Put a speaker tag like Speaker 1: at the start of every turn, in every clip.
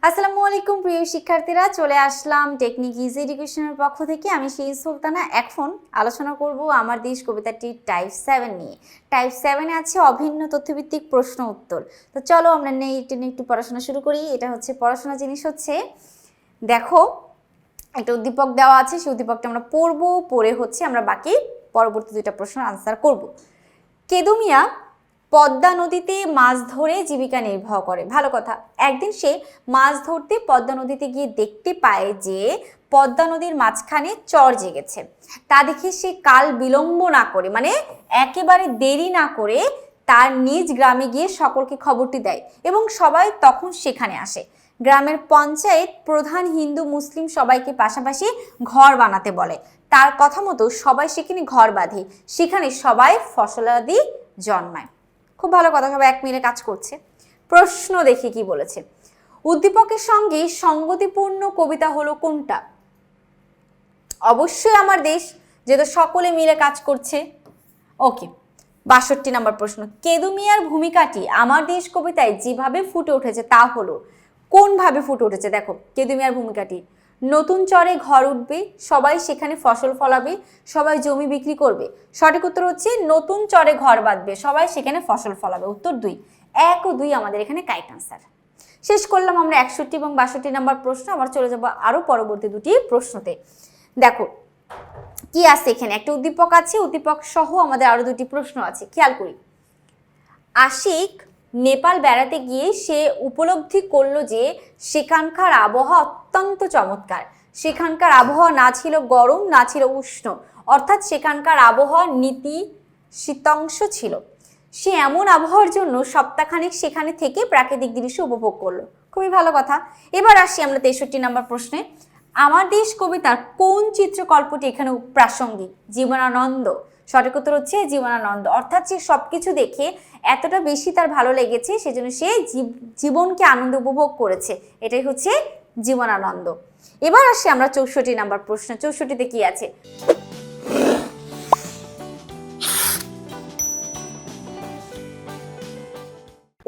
Speaker 1: আসসালামু আলাইকুম প্রিয় শিক্ষার্থীরা, চলে আসলাম টেকনিক ইজি এডুকেশনের পক্ষ থেকে। আমি সেই সুলতানা। এখন আলোচনা করব আমার দেশ কবিতাটি টাইপ 7 নিয়ে। টাইপ 7-এ আছে অভিন্ন তথ্যভিত্তিক প্রশ্ন উত্তর। তো চলো আমরা এটা নিয়ে একটু পড়াশোনা শুরু করি। এটা হচ্ছে পড়াশোনা জিনিস হচ্ছে, দেখো একটা উদ্দীপক দেওয়া আছে, সেই উদ্দীপকটা আমরা পড়বো, পড়ে হচ্ছে আমরা বাকি পরবর্তী দুইটা প্রশ্নের আনসার করব। কেদু মিয়া পদ্মা নদীতে মাছ ধরে জীবিকা নির্বাহ করে। ভালো কথা। একদিন সে মাছ ধরতে পদ্মা নদীতে গিয়ে দেখতে পায় যে পদ্মা নদীর মাঝখানে চর জেগেছে। তা দেখে সে কাল বিলম্ব না করে, মানে একেবারে দেরি না করে তার নিজ গ্রামে গিয়ে সকলকে খবরটি দেয় এবং সবাই তখন সেখানে আসে। গ্রামের পঞ্চায়েত প্রধান হিন্দু মুসলিম সবাইকে পাশাপাশি ঘর বানাতে বলে। তার কথা মতো সবাই সেখানে ঘর বাঁধে। সেখানে সবাই ফসলাদি জন্মায়। খুব ভালো কথা, সবাই এক মিলে কাজ করছে। প্রশ্ন দেখি কি বলেছে। উদ্দীপকের সঙ্গে সঙ্গতিপূর্ণ কবিতা হলো কোনটা? অবশ্যই আমার দেশ, যেহেতু সকলে মিলে কাজ করছে। ওকে, ৬২ নম্বর প্রশ্ন। কেদু মিয়ার ভূমিকাটি আমার দেশ কবিতায় যেভাবে ফুটে উঠেছে তা হলো, কোনভাবে ফুটে উঠেছে? দেখো, কেদু মিয়ার ভূমিকাটি, নতুন চরে ঘর উঠবে, সবাই সেখানে ফসল ফলাবে, সবাই জমি বিক্রি করবে। সঠিক উত্তর হচ্ছে নতুন চরে ঘর বাঁধবে, সবাই সেখানে ফসল ফলাবে। উত্তর ২। ১ ও ২ আমাদের এখানে কারেক্ট আনসার। শেষ করলাম আমরা ৬১ এবং ৬২ নম্বর প্রশ্ন। আবার চলে যাবো আরো পরবর্তী দুটি প্রশ্নতে। দেখো কি আছে এখানে, একটা উদ্দীপক আছে, উদ্দীপক সহ আমাদের আরো দুটি প্রশ্ন আছে, খেয়াল করি। আশিক নেপাল বেড়াতে গিয়ে সে উপলব্ধি করলো যে সেখানকার আবহাওয়া অত্যন্ত চমৎকার। সেখানকার আবহাওয়া না ছিল গরম, না ছিল উষ্ণ, অর্থাৎ সেখানকার আবহাওয়া নীতি শীতাংশ ছিল। সে এমন আবহাওয়ার জন্য সপ্তাহখানেক সেখানে থেকে প্রাকৃতিক দৃশ্য উপভোগ করলো। খুবই ভালো কথা। এবার আসি আমরা ৬৩ নম্বর প্রশ্নে। আমার দেশ কবিতার কোন চিত্রকল্পটি এখানে প্রাসঙ্গিক? জীবনানন্দ। সঠিক উত্তর হচ্ছে জীবনানন্দ। অর্থাৎ সে সবকিছু দেখে এতটা বেশি তার ভালো লেগেছে, সেজন্য সে জীবনকে আনন্দ উপভোগ করেছে। এটাই হচ্ছে জীবনানন্দ। এবার আসি আমরা ৬৪ নম্বর প্রশ্ন। ৬৪-তে কি আছে?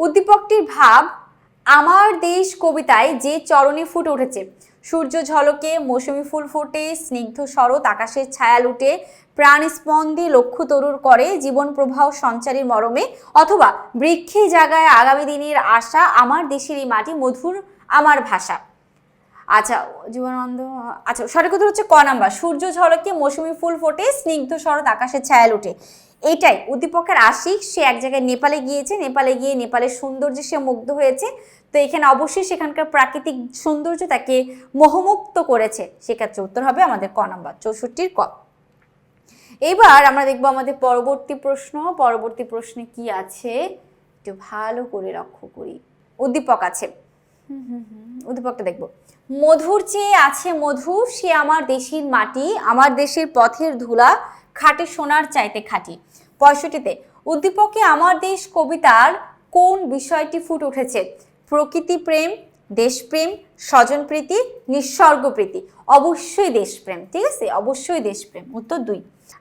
Speaker 1: উদ্দীপকটির ভাব আমার দেশ কবিতায় যে চরণে ফুটে উঠেছে, সূর্য ঝলকে, মৌসুমি ফুল ফোটে, স্নিগ্ধ শরৎ আকাশের ছায়া লুটে, প্রাণ স্পন্দে লক্ষ্য তরুর করে, জীবন প্রবাহ সঞ্চারীর মরমে, অথবা বৃক্ষে জাগায় আগামী দিনের আশা, আমার দেশের এই মাটি মধুর আমার ভাষা। আচ্ছা, জীবনানন্দ। আচ্ছা, সঠিক উত্তর হচ্ছে ক নাম্বার, সূর্য ঝলকে, মৌসুমি ফুল ফোটে, স্নিগ্ধ শরৎ আকাশের ছায়া লুটে। এইটাই উদ্দীপকের আশিক। সে এক জায়গায় নেপালে গিয়েছে, নেপালে গিয়ে নেপালের সৌন্দর্যে সে মুগ্ধ হয়েছে। তো এখানে অবশ্যই সেখানকার প্রাকৃতিক সৌন্দর্য তাকে মোহমুক্ত করেছে। সেক্ষেত্রে উত্তর হবে আমাদের ক নাম্বার, ৬৪-র ক। এবার আমরা দেখবো আমাদের পরবর্তী প্রশ্ন। পরবর্তী প্রশ্নে কি আছে একটু ভালো করে লক্ষ্য করি। উদ্দীপক আছে, উদ্দীপকটা দেখবো। মধুর চেয়ে আছে মধু, সে আমার দেশের মাটি, আমার দেশের পথের ধুলা, খাঁটি সোনার চাইতে খাঁটি। ৬৫-তে উদ্দীপকে আমার দেশ কবিতার কোন বিষয়টি ফুটে উঠেছে? প্রকৃতি প্রেম, দেশপ্রেম, স্বজনপ্রীতি, নিঃস্বর্গপ্রীতি। অবশ্যই দেশপ্রেম। ঠিক আছে, অবশ্যই দেশপ্রেম। উত্তর ২।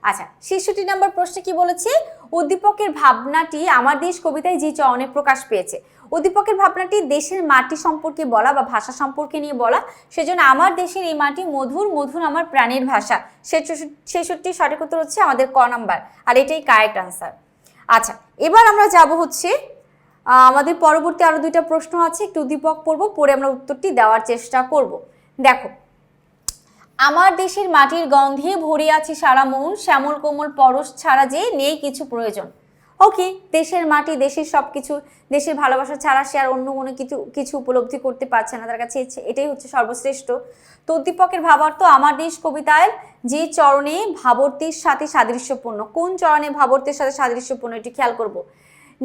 Speaker 1: আচ্ছা, ৬৬ নম্বর প্রশ্নে কি বলেছে? উদ্দীপকের ভাবনাটি আমার দেশ কবিতায় যে চরণে প্রকাশ পেয়েছে। উদ্দীপকের ভাবনাটি দেশের মাটি সম্পর্কে বলা বা ভাষা সম্পর্কে নিয়ে বলা, সেজন্য আমার দেশের এই মাটি মধুর, মধুর আমার প্রাণের ভাষা। ৬৬ সঠিক উত্তর হচ্ছে আমাদের ক নাম্বার, আর এটাই কারেক্ট আনসার। আচ্ছা, এবার আমরা যাব হচ্ছে আমাদের পরবর্তী আরো দুইটা প্রশ্ন আছে, একটু উদ্দীপক পড়বো, পড়ে আমরা উত্তরটি দেওয়ার চেষ্টা করব। দেখো, আমার দেশের মাটির গন্ধে ভরে আছে সারা মন, শ্যামল কোমল পরশ ছাড়া যে নেই কিছু প্রয়োজন। ওকে, দেশের মাটি, দেশের সবকিছু, দেশের ভালোবাসা ছাড়া সে আর অন্য কোনো কিছু উপলব্ধি করতে পারছে না, তার কাছে এটাই হচ্ছে সর্বশ্রেষ্ঠ। তো উদ্দীপকের ভাবার্থ আমার দেশ কবিতায় যে চরণে ভাবার্থের সাথে সাদৃশ্যপূর্ণ। কোন চরণে ভাবার্থের সাথে সাদৃশ্যপূর্ণ এটি খেয়াল করব।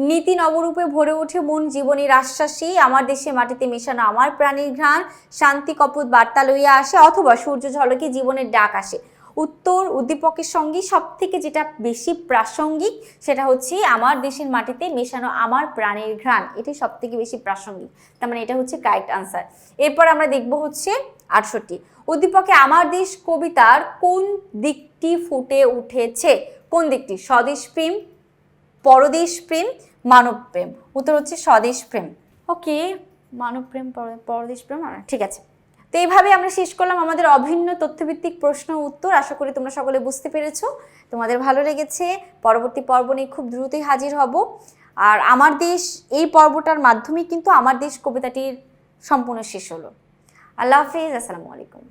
Speaker 1: নীতি নবরূপে ভরে ওঠে মন জীবনের আশ্বাসী, আমার দেশে মাটিতে মেশানো আমার প্রাণীর ঘ্রাণ, শান্তি কপট বার্তা লইয়া আসে, অথবা সূর্য ঝলকে জীবনের ডাক আসে। উত্তর উদ্দীপকের সঙ্গে সব থেকে যেটা বেশি প্রাসঙ্গিক সেটা হচ্ছে আমার দেশের মাটিতে মেশানো আমার প্রাণের ঘ্রাণ। এটি সব থেকে বেশি প্রাসঙ্গিক, তার মানে এটা হচ্ছে কারেক্ট আনসার। এরপর আমরা দেখব হচ্ছে ৬৮। উদ্দীপকে আমার দেশ কবিতার কোন দিকটি ফুটে উঠেছে? কোন দিকটি? স্বদেশ প্রেম, পরদেশ প্রেম, মানব প্রেম। উত্তর হচ্ছে স্বদেশ প্রেম। ওকে, মানবপ্রেম পরদেশ প্রেম, ঠিক আছে। তো এইভাবে আমরা শেষ করলাম আমাদের অভিন্ন তথ্যভিত্তিক প্রশ্ন উত্তর। আশা করি তোমরা সকলে বুঝতে পেরেছো, তোমাদের ভালো লেগেছে। পরবর্তী পর্ব নিয়ে খুব দ্রুতই হাজির হব। আর আমার দেশ এই পর্বটার মাধ্যমে কিন্তু আমার দেশ কবিতাটির সম্পূর্ণ শেষ হলো। আল্লাহ হাফিজ, আসসালামু আলাইকুম।